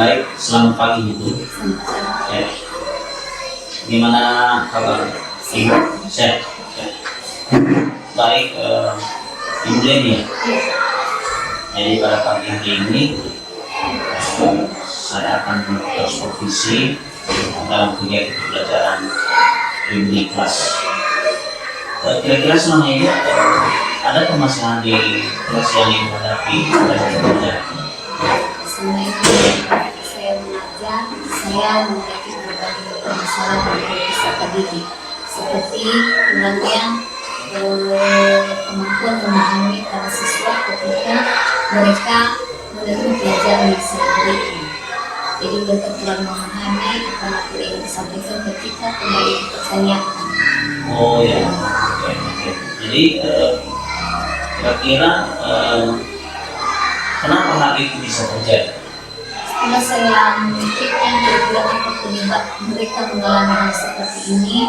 Baik, selamat pagi Ibu. Ya. Gimana kabar Ibu? Sehat. Ya. Baik, Ibu Leni. Jadi pada pagi hari ini saya akan bersupervisi dalam kegiatan pembelajaran di kelas. Kira-kira selama ini ada permasalahan di kelas yang Ibu hadapi dalam pembelajaran? Selama ini saya mengajar, saya menghadapi berbagai permasalahan dari peserta didik, seperti kurangnya kemampuan memahami para siswa ketika mereka menerima pelajaran yang saya berikan. Jadi mereka kurang memahami apa materi yang disampaikan ketika kembali dipertanyakan. Oh ya, oke. Jadi kira-kira kenapa hal itu bisa terjadi? Setelah saya memikirkan kira-kira apa penyebab mereka mengalami hal seperti ini,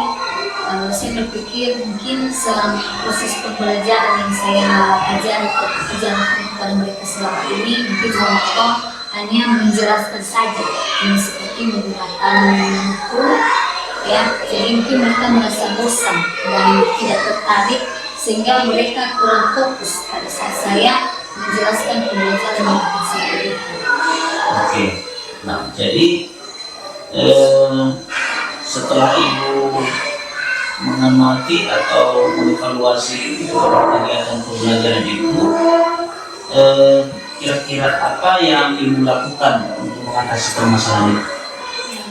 saya berpikir mungkin selama proses pembelajaran yang saya ajarkan kepada mereka selama ini, mungkin mereka hanya menjelaskan saja, ini seperti menggunakan buku, ya. Jadi mungkin mereka merasa bosan dan tidak tertarik, sehingga mereka kurang fokus pada saat saya menjelaskan pembelajaran yang akan saya berikan. Oke, nah jadi setelah Ibu mengamati atau mengevaluasi kegiatan pembelajaran Ibu, kira-kira apa yang Ibu lakukan untuk mengatasi permasalahan itu?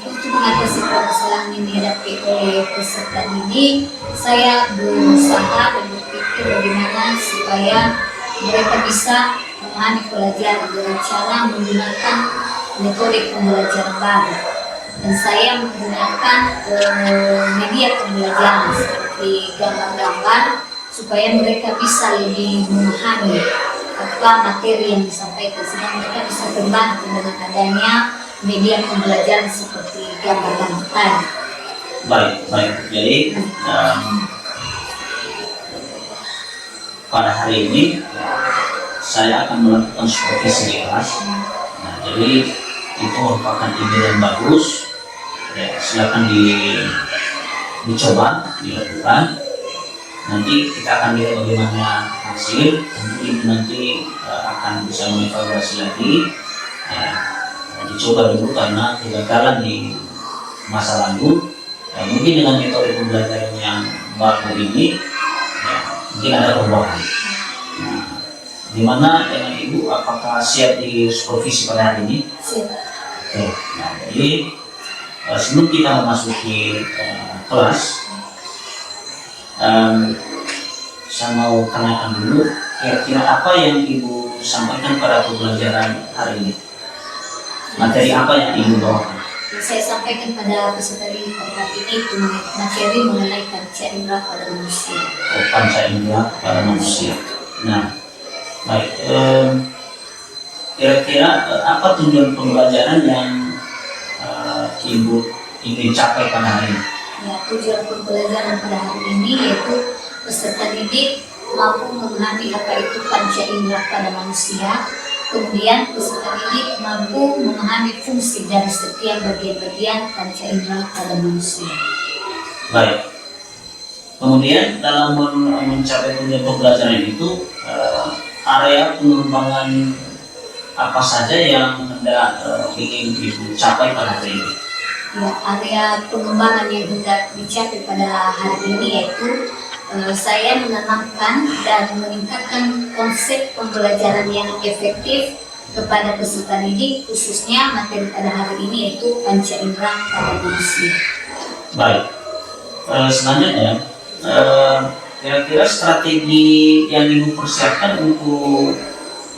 Untuk mengatasi permasalahan yang dihadapi oleh peserta didik, saya berusaha dan berpikir bagaimana supaya mereka bisa memahami pelajaran dengan cara menggunakan metode pembelajaran baru. Dan saya menggunakan media pembelajaran seperti gambar-gambar supaya mereka bisa lebih memahami apa materi yang disampaikan, sehingga mereka bisa terbantu dengan adanya media pembelajaran seperti gambar-gambar tadi. Baik. Jadi pada hari ini saya akan melakukan supervisi di kelas. Nah, jadi itu merupakan ide yang bagus. Ya, silakan dicoba, dilakukan. Nanti kita akan lihat bagaimana hasil. Nanti akan bisa mengevaluasi lagi. Ya, dicoba dulu karena kegagalan di masa lalu. Ya, mungkin dengan metode pembelajaran yang baru ini, ya, mungkin ada perubahan. Nah, dimana dengan Ibu, apakah siap di supervisi pada hari ini? Siap. Oke. Nah, jadi sebelum kita memasuki kelas, saya mau tanyakan dulu, kira-kira apa yang Ibu sampaikan pada pembelajaran hari ini? Materi apa yang Ibu bawakan? Saya sampaikan pada peserta didik pada hari ini itu materi mengenai panca indera pada manusia. Panca indera pada manusia. Nah, baik. Kira-kira apa tujuan pembelajaran yang Ibu ingin capai pada hari ini? Ya, tujuan pembelajaran pada hari ini yaitu peserta didik mampu memahami apa itu panca indera pada manusia. Kemudian peserta didik mampu memahami fungsi dari setiap bagian-bagian panca indera pada manusia. Baik. Kemudian dalam mencapai tujuan pembelajaran itu, area pengembangan apa saja yang hendak ingin Ibu capai pada hari ini? Ya, area pengembangan yang hendak dicapai pada hari ini yaitu saya menanamkan dan meningkatkan konsep pembelajaran yang efektif kepada peserta didik, khususnya materi pada hari ini yaitu panca indera pada manusia. Baik. Selanjutnya, kira-kira strategi yang Ibu persiapkan untuk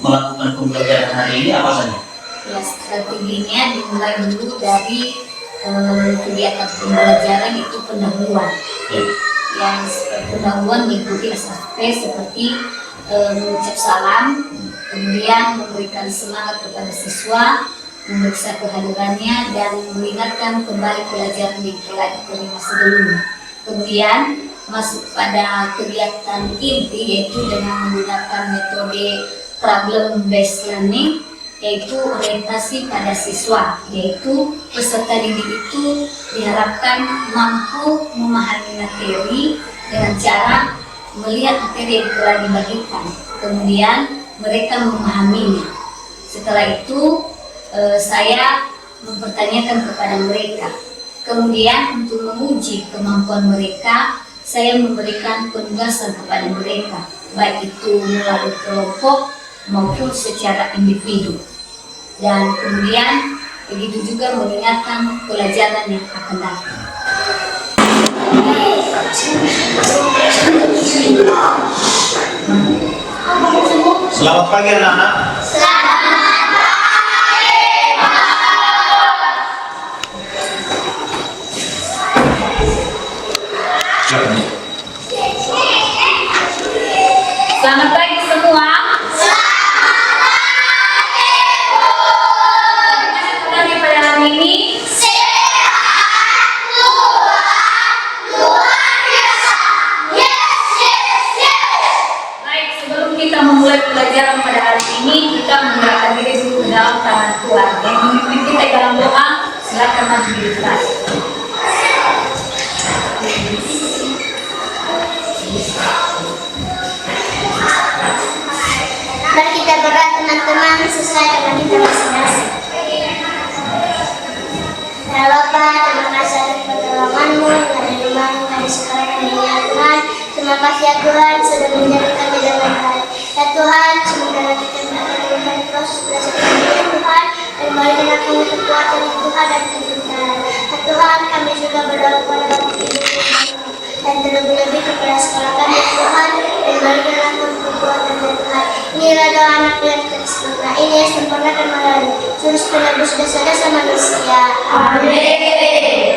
melakukan pembelajaran hari ini apa saja? Ya, strateginya dimulai dulu dari kegiatan pembelajaran itu pendahuluan. Ya. Yang pendahuluan mengikuti SAP seperti mengucap salam, kemudian memberikan semangat kepada siswa, memeriksa kehadirannya, dan mengingatkan kembali pelajaran yang telah diterima sebelumnya. Kemudian masuk pada kegiatan inti yaitu dengan menggunakan metode problem based learning yaitu orientasi pada siswa, yaitu peserta didik itu diharapkan mampu memahami materi dengan cara melihat materi yang telah dibagikan, kemudian mereka memahaminya. Setelah itu saya mempertanyakan kepada mereka. Kemudian untuk menguji kemampuan mereka, saya memberikan penugasan kepada mereka, baik itu melalui kelompok maupun secara individu. Dan kemudian begitu juga mengingatkan pelajaran yang akan datang. Selamat pagi anak-anak. Selamat pagi semua. Bagaimana pada hari ini? Baik, sebelum kita memulai pelajaran pada hari ini, kita menyerahkan diri dulu ke dalam tangan Tuhan. Yang memimpin kita dalam doa, silakan maju di depan. Mari kita berdoa teman-teman sesuai dengan kita masing-masing. Ya Bapa, terima kasih atas pertolongan-Mu yang ada di rumah kami sekarang ini ya Tuhan. Terima kasih ya Tuhan sudah menjaga kami dengan baik. Ya Tuhan, semoga kita melakukan proses belajar ini ya Tuhan, dan berikan kami kekuatan ya Tuhan dan kepintaran. Ya Tuhan, kami juga berdoa kepada Bapa dan terlebih-lebih kepada sekolah kami ya Tuhan, dan berikan kami kekuatan ya Tuhan. Inilah doa anak yang tersempurna, ini yang sempurnakan melalui jurus penebus dosa-dosa manusia. Amin.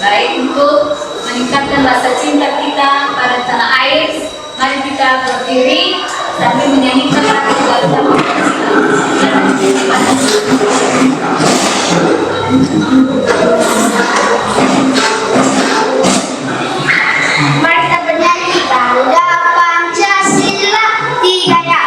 Baik, untuk meningkatkan rasa cinta kita pada tanah air, mari kita berdiri sambil menyanyikan lagu Garuda Mari kita bernyanyi Garuda Pancasila 3 ya.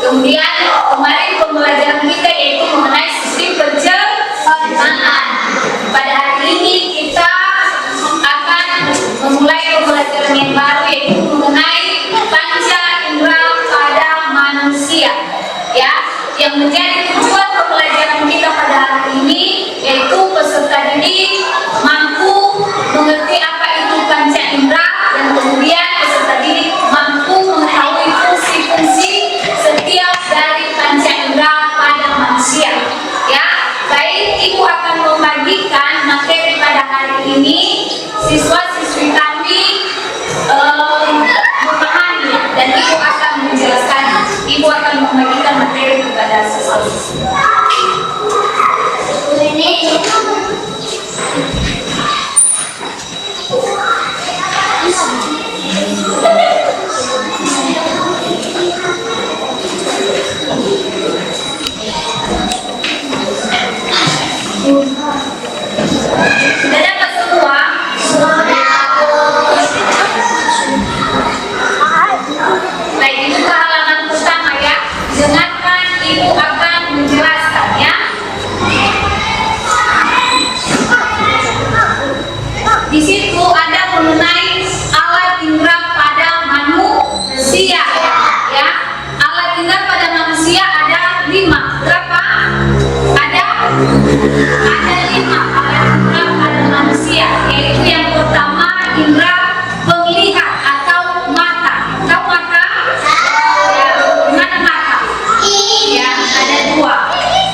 Kemudian kemarin pembelajaran kita yaitu mengenai sistem pencernaan. Pada hari ini kita akan memulai pembelajaran yang baru yaitu mengenai panca indera pada manusia. Ya, yang menjadi tujuan pembelajaran kita pada hari ini yaitu peserta didik mampu mengerti apa itu panca indera dan kemudian peserta didik mampu mengetahui fungsi-fungsi setiap dari panca indera pada Sudah dapat semua? Baik, itu ke halaman pertama ya. Dengarkan, ibu akan menjelaskan ya. Di situ ada mengenai alat indera pada manusia ya. Alat indera pada manusia ada 5. Berapa? Ada 5 alat indera pada manusia, yaitu yang pertama indera penglihat atau mata. Tahu mata? Ya, mana mata? Ya, ada 2.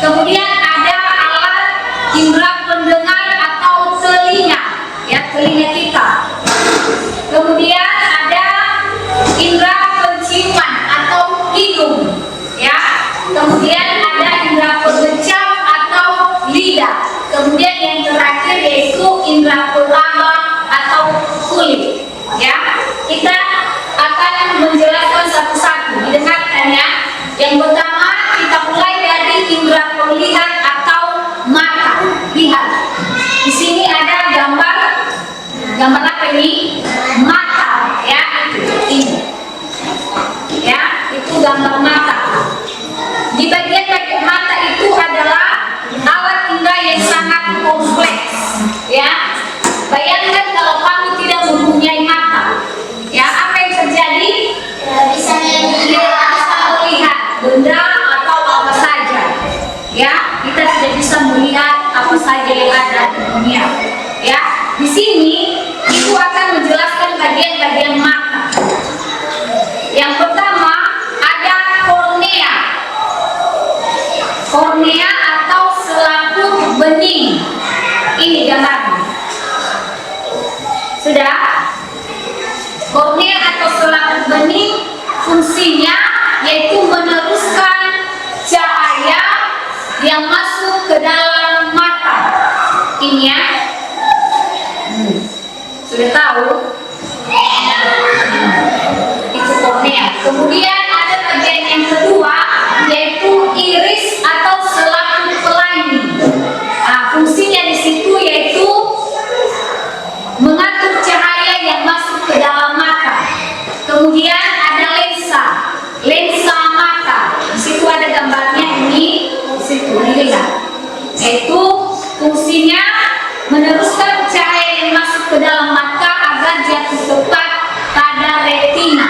Kemudian ada alat indera pendengar atau telinga, ya, telinga kita. Kemudian ada indera penciuman atau hidung, ya. Kemudian ada indera pengecap atau lidah. Kemudian yang terakhir yaitu indera peraba atau kulit, ya. Kita akan menjelaskan satu-satu, didengarkan ya. Yang pertama kita mulai dari indera penglihat atau mata. Lihat, di sini ada gambar apa ini? Mata, ya, ini, ya, itu gambar mata. Di bagian mata itu adalah alat indera yang sangat kompleks, ya. Bayangkan kalau kamu tidak mempunyai mata, ya, apa yang terjadi? Tidak bisa melihat benda atau apa saja, ya. Kita tidak bisa melihat apa saja yang ada di dunia, ya. Di sini ibu akan menjelaskan bagian-bagian mata. Yang pertama ada kornea. Kornea atau selaput bening. Ini gambarnya. Sudah? Kornea atau selaput bening fungsinya yaitu meneruskan cahaya yang masuk ke dalam mata. Ini ya. Sudah tahu? Itu kornea. Kemudian ada bagian yang kedua yaitu iris atau selaput pelangi. Fungsinya di situ yaitu mengatur cahaya yang masuk ke dalam mata. Kemudian ada lensa mata. Di situ ada gambarnya ini. Di situ dilihat. Yaitu fungsinya meneruskan cahaya yang masuk ke dalam mata agar jatuh tepat pada retina.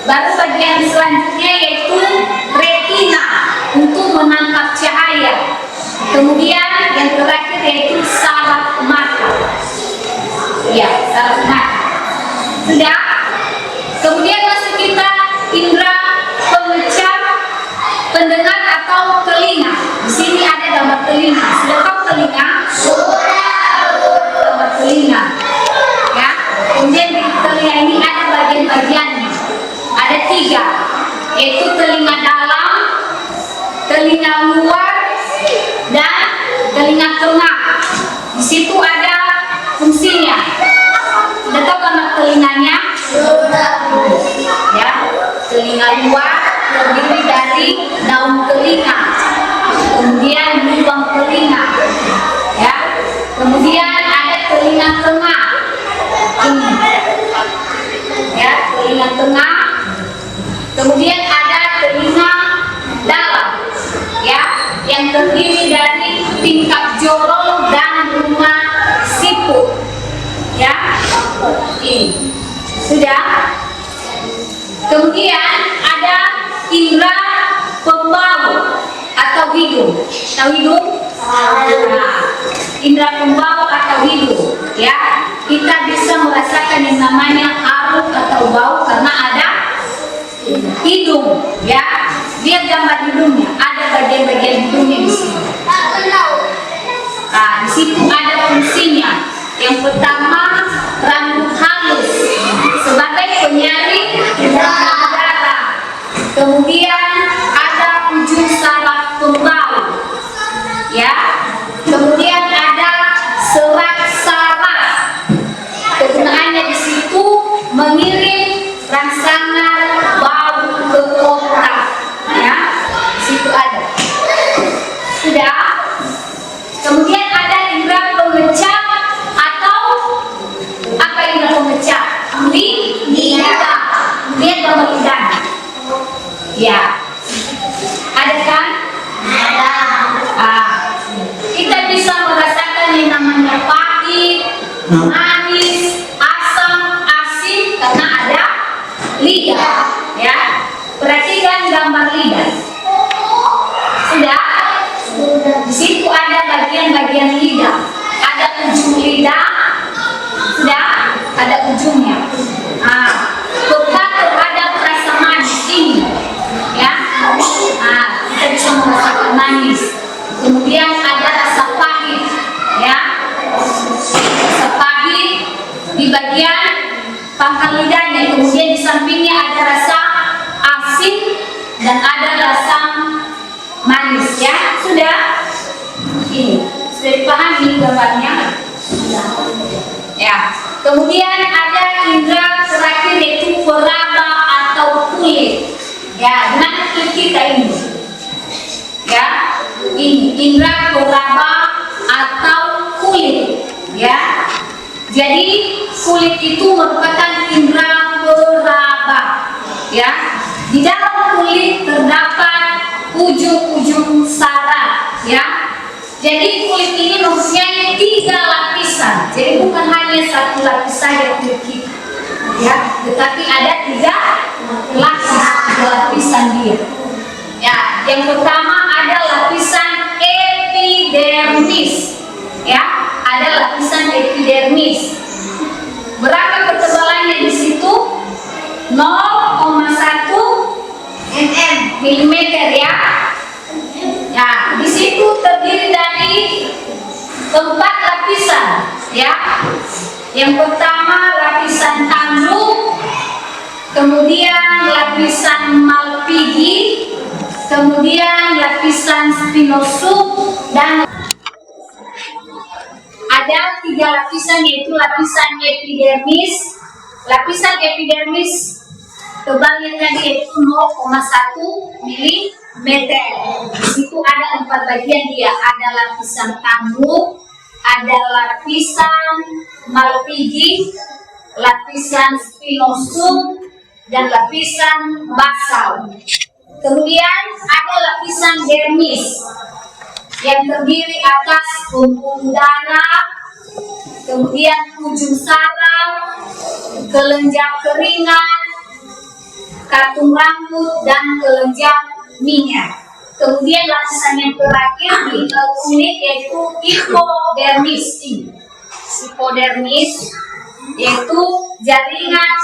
Baru bagian selanjutnya yaitu retina untuk menangkap cahaya. Kemudian yang terakhir yaitu saraf mata. Ya, saraf mata. Sudah. Kemudian masuk kita indera pengecap, pendengar atau telinga. Di sini ada gambar telinga. Sudah tahu telinga? Gambar telinga. Ya. Kemudian di telinga ini ada bagian-bagiannya. Ada 3, yaitu telinga dalam, telinga luar, dan telinga tengah. Di situ ada fungsinya. Sudah tahu gambar telinganya? Ya, telinga luar terdiri dari daun telinga, kemudian lubang telinga, ya. Kemudian ada telinga tengah, ini, ya, telinga tengah. Kemudian ada telinga dalam, ya, yang terdiri dari tingkap jorol dan rumah siput, ya. Ini sudah. Kemudian ada indera pembau atau hidung. Tahu hidung? Indera pembau atau hidung, ya. Kita bisa merasakan yang namanya harum atau bau karena ada hidung, ya. Lihat gambar hidungnya, ada bagian-bagian hidungnya di sini. Di situ ada fungsinya. Yang pertama, rambut halus sebagai penyaring udara. Kemudian ada ujung saraf pembau, ya. Kemudian ada serat saraf. Kegunaannya di situ mengirim rangsangan bau ke otak, ya. Di situ ada. Sudah. Kemudian ada indera pengecap manis, asam, asin karena ada lidah. Ya, perhatikan gambar lidah. Sudah? Di situ ada bagian-bagian lidah. Ada ujung lidah. Sudah? Ada ujungnya. Nah, peka terhadap rasa manis ini. Ya. Nah, kita bisa merasakan manis. Kemudian ada rasa pahit. Ya. Rasa pahit di bagian pangkal lidahnya. Kemudian di sampingnya ada rasa asin dan ada rasa manis. Ya, sudah. Ini sudah dipahami gambarnya. Ya. Kemudian ada indera terakhir yaitu peraba atau kulit. Ya, dengan kita ini. Ya, ini indera peraba atau kulit. Ya. Jadi kulit itu merupakan indera peraba. Ya. Di dalam kulit terdapat ujung-ujung saraf. Ya. Jadi kulit ini mempunyai 3 lapisan. Jadi bukan hanya satu lapisan yang kulit kita, ya, tetapi ada 3 lapisan dia. Ya, yang pertama ada lapisan epidermis. Ya, ada lapisan epidermis. Berapa ketebalannya di situ? 0,1 mm ya. Nah, di situ terdiri dari 4 lapisan, ya. Yang pertama lapisan tanduk, kemudian lapisan Malpighi, kemudian lapisan spinosum, dan ada 3 lapisan yaitu lapisan epidermis. Lapisan epidermis tebalnya tadi yaitu 0,1 mm. Di situ ada 4 bagian dia. Ada lapisan tanduk, ada lapisan Malpighi, lapisan spinosum, dan lapisan basal. Kemudian ada lapisan dermis yang terdiri atas pembuluh darah, kemudian ujung saraf, kelenjar keringat, kartung rambut, dan kelenjar minyak. Kemudian lapisan yang terakhir di kulit yaitu hipodermis. Hipodermis yaitu jaringan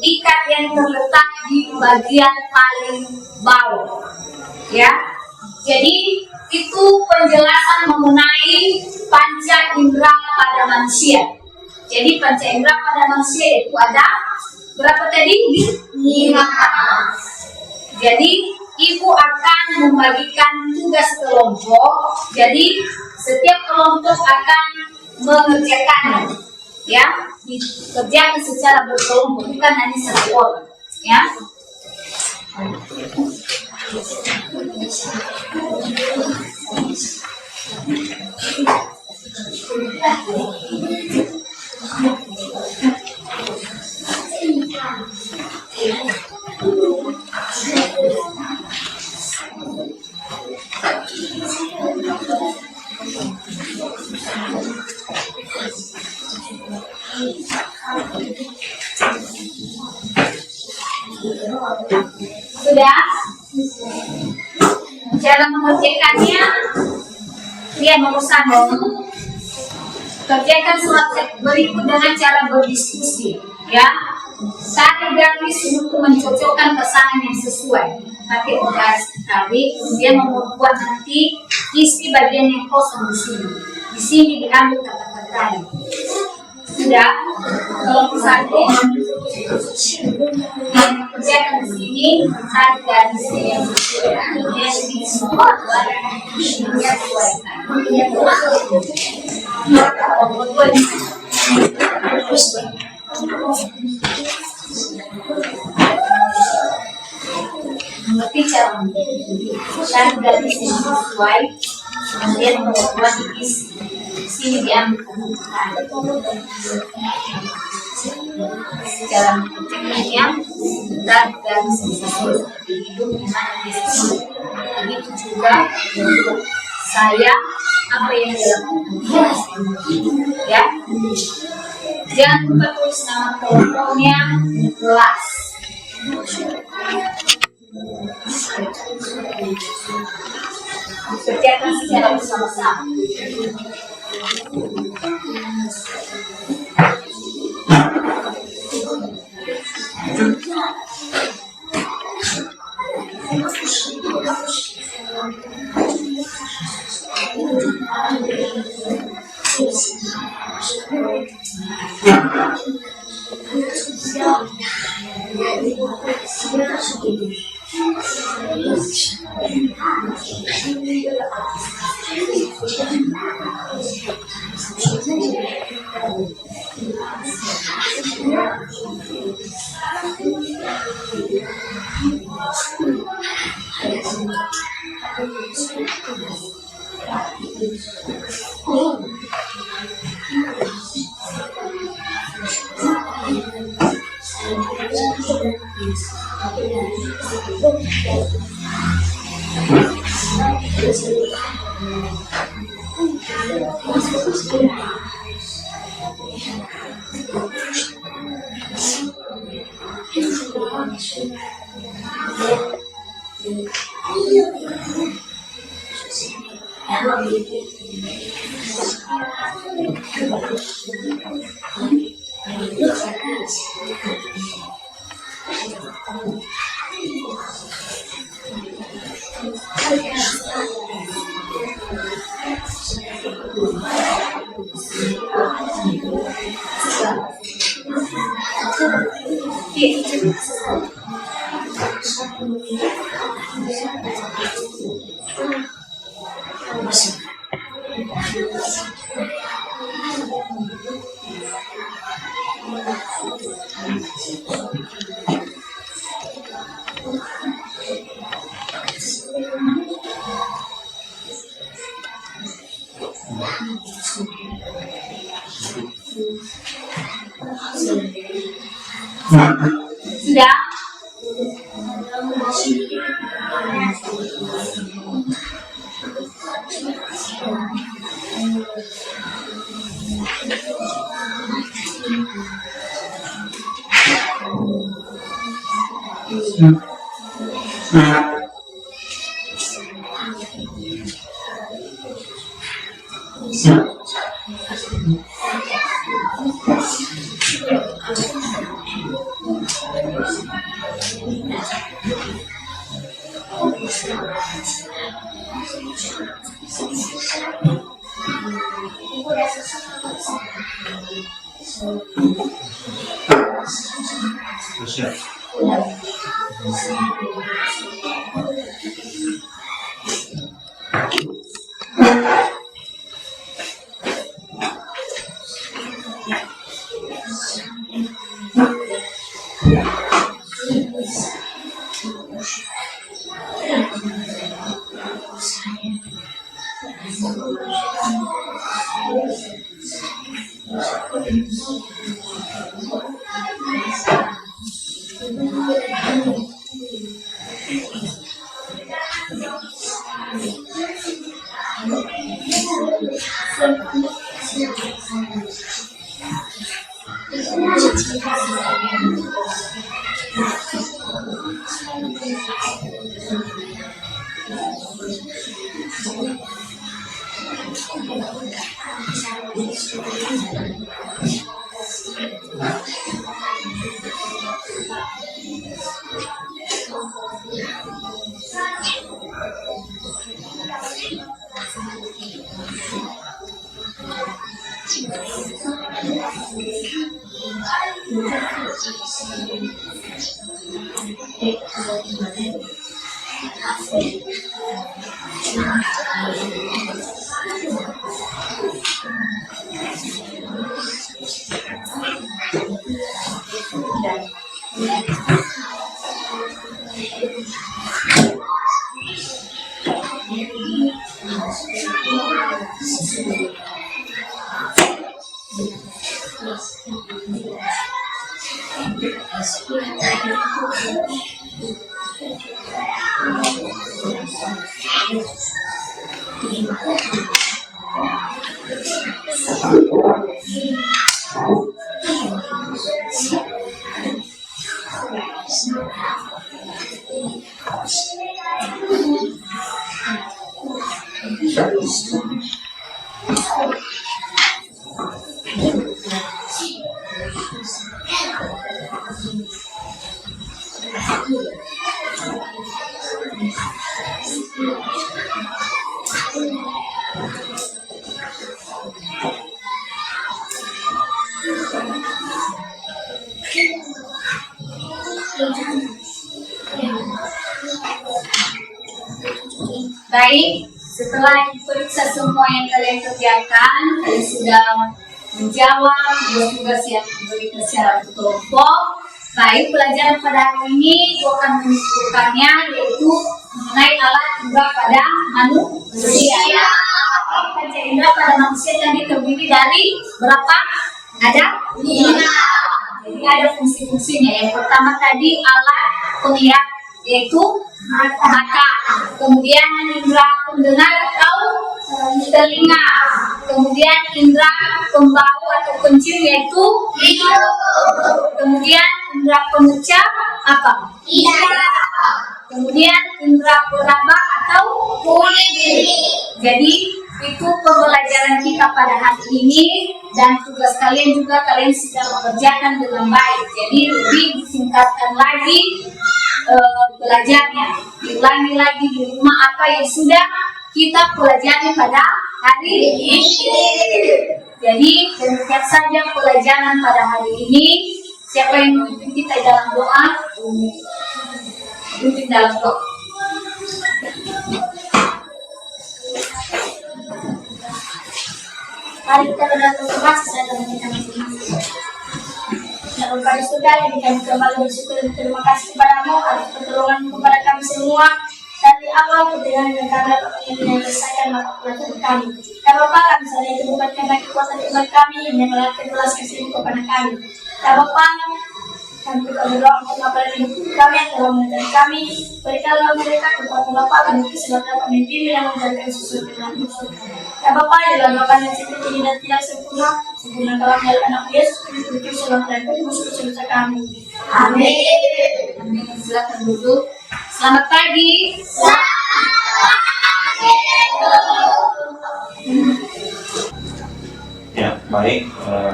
ikat yang terletak di bagian paling bawah. Ya, jadi itu penjelasan mengenai panca indera pada manusia. Jadi panca indera pada manusia itu ada berapa tadi? 5. Jadi ibu akan membagikan tugas kelompok. Jadi setiap kelompok akan mengerjakannya, ya, dikerjakan secara berkelompok, bukan hanya satu orang, ya. Sudah? Cara mengerjakannya, dia merusak. Kerjakan surat berikut dengan cara berdiskusi, ya. Tarik garis untuk mencocokkan pesanan yang sesuai. Pakai garis tarik, kemudian membuat nanti isi bagian yang kosong di sini. Di sini diambil kata-kata. Sudah, kalau satu yang kerjakan di sini tarik garis yang sesuai. Kemudian di semua mengerti cara tarik garis yang sesuai, kemudian membuat isi. Sini diambil cara mengerjakannya, tarik garis yang sesuai seperti itu. Gimana di sini? Begitu juga untuk saya, apa yang dilakukan, ya. Jangan lupa tulis nama kelompoknya di kelas. Kerjakan secara bersama-sama. Sudah? Siap. Baik, setelah diperiksa semua yang kalian kerjakan, kalian sudah menjawab tugas-tugas yang diberikan secara berkelompok. Baik, pelajaran pada hari ini akan menunjukkannya yaitu mengenai alat indera pada manusia. Panca indera pada manusia tadi terdiri dari berapa? Ada 5. Jadi ada fungsi-fungsinya. Yang pertama tadi alat penglihat yaitu mata. Kemudian indera pendengar atau telinga. Kemudian indera pembau atau pencium yaitu hidung. Kemudian indera pengecap apa? Lidah. Kemudian indera peraba atau kulit. Jadi itu pembelajaran kita pada hari ini, dan tugas kalian juga kalian sudah mengerjakan dengan baik. Jadi lebih disingkatkan lagi belajarnya, diulangi lagi di rumah apa yang sudah kita pelajari pada hari ini. Jadi demikian saja pelajaran pada hari ini. Siapa yang memimpin kita dalam doa? Memimpin dalam doa. Mari kita berdoa bersama sesuai kita masing-masing. Ya Bapa di surga, yang kami kembali bersyukur dan terima kasih kepadamu atas pertolongan kepada kami semua dari awal kebenaran yang kami dapat menyelesaikan mata pelajaran kami. Ya Bapa, kami sadar itu bukan karena kekuatan iman kami yang melalui belas kasih kepada kami. Ya Bapa, kami juga berdoa untuk Bapak dan Ibu kami yang telah mengajar kami. Berikanlah mereka kekuatan Bapak dan kesehatan dapat memimpin yang menjalankan sesuai dengan Yesus. Ya Bapa, dalam Bapak yang tinggi dan tidak sempurna, sempurnakanlah melalui anak Yesus Kristus selamat dan penuh suci kami. Amin. Amin. Silakan duduk. Selamat pagi. Ya, baik.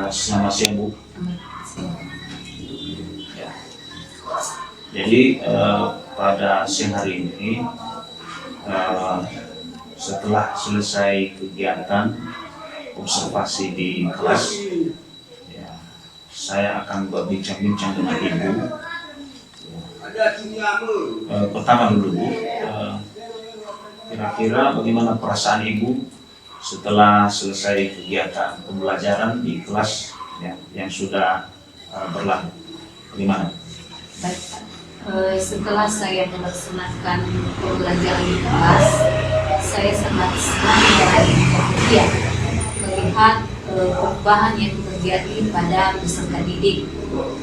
Selamat siang, Bu. Ya. Jadi pada siang hari ini, setelah selesai kegiatan observasi di kelas, ya, saya akan berbincang-bincang dengan Ibu. Pertama dulu, Bu, kira-kira bagaimana perasaan Ibu setelah selesai kegiatan pembelajaran di kelas, ya, yang sudah berlalu? Bagaimana? Baik, Pak. Setelah saya melaksanakan pembelajaran di kelas, saya sangat senang dan bahagia melihat perubahan yang terjadi pada peserta didik,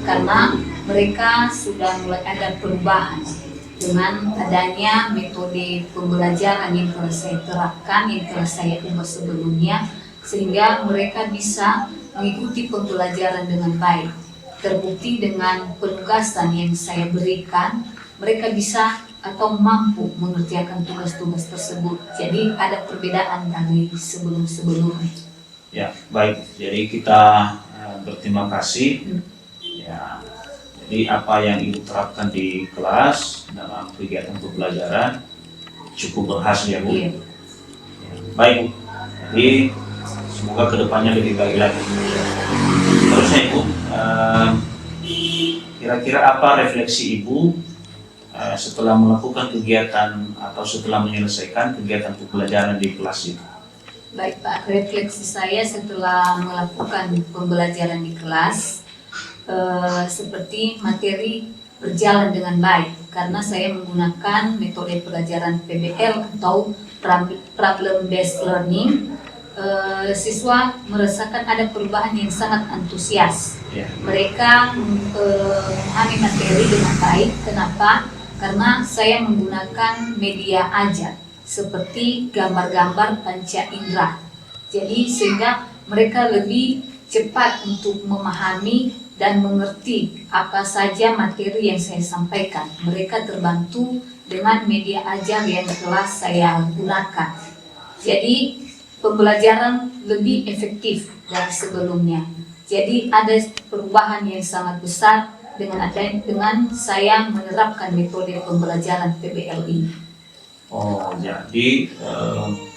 karena mereka sudah mulai ada perubahan dengan adanya metode pembelajaran yang telah saya terapkan, yang telah saya ubah sebelumnya, sehingga mereka bisa mengikuti pembelajaran dengan baik. Terbukti dengan penugasan yang saya berikan, mereka bisa atau mampu mengerjakan tugas-tugas tersebut. Jadi ada perbedaan dari sebelum-sebelumnya. Ya, baik. Jadi kita berterima kasih. Ya, jadi apa yang Ibu terapkan di kelas dalam kegiatan pembelajaran cukup berhasil, ya Bu. Iya. Ya, baik, Bu. Jadi semoga kedepannya lebih baik lagi. Terusnya Ibu, kira-kira apa refleksi Ibu setelah melakukan kegiatan atau setelah menyelesaikan kegiatan pembelajaran di kelas itu? Baik Pak, refleksi saya setelah melakukan pembelajaran di kelas, seperti materi berjalan dengan baik karena saya menggunakan metode pelajaran PBL atau Problem Based Learning. Siswa merasakan ada perubahan yang sangat antusias. Mereka memahami materi dengan baik. Kenapa? Karena saya menggunakan media ajar seperti gambar-gambar panca indera. Jadi sehingga mereka lebih cepat untuk memahami dan mengerti apa saja materi yang saya sampaikan. Mereka terbantu dengan media ajar yang telah saya gunakan. Jadi pembelajaran lebih efektif dari sebelumnya. Jadi ada perubahan yang sangat besar dengan saya menerapkan metode pembelajaran PBL ini. Oh, jadi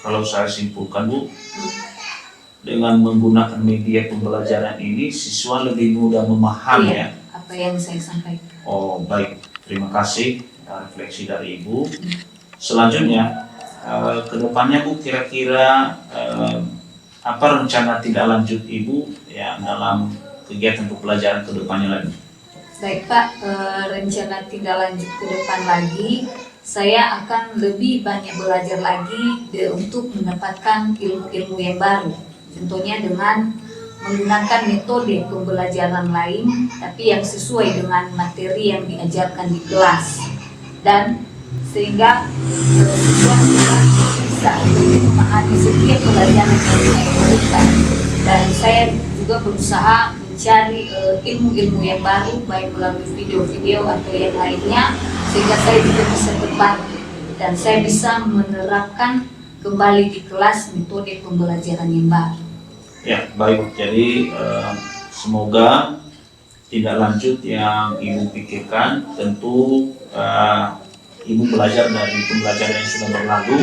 kalau saya simpulkan Bu, dengan menggunakan media pembelajaran ini siswa lebih mudah memahami, Iya, ya? apa yang saya sampaikan. Oh, baik. Terima kasih refleksi dari Ibu. Selanjutnya, kedepannya Bu, kira-kira apa rencana tindak lanjut Ibu ya dalam kegiatan pembelajaran kedepannya lagi? Baik Pak, rencana tindak lanjut ke depan lagi, saya akan lebih banyak belajar lagi untuk mendapatkan ilmu-ilmu yang baru. Contohnya dengan menggunakan metode pembelajaran lain, tapi yang sesuai dengan materi yang diajarkan di kelas. Dan sehingga siswa bisa memahami setiap pelajaran yang saya berikan. Dan saya juga berusaha mencari ilmu-ilmu yang baru, baik melalui video-video atau yang lainnya, sehingga saya juga bisa berbagi dan saya bisa menerapkan kembali di kelas metode pembelajaran yang baru. Ya, baik. Jadi semoga tindak lanjut yang Ibu pikirkan tentu Ibu belajar dari pembelajaran yang sudah berlalu.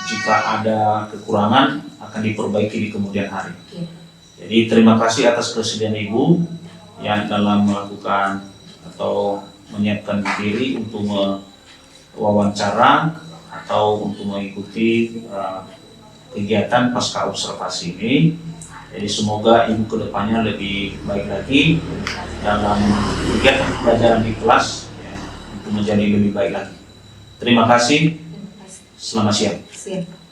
Jika ada kekurangan akan diperbaiki di kemudian hari. Oke. Jadi terima kasih atas kesediaan Ibu yang dalam melakukan atau menyiapkan diri untuk wawancara atau untuk mengikuti kegiatan pasca observasi ini. Jadi semoga Ibu kedepannya lebih baik lagi dalam kegiatan pelajaran di kelas ya, untuk menjadi lebih baik lagi. Terima kasih. Terima kasih. Selamat siang. Siap.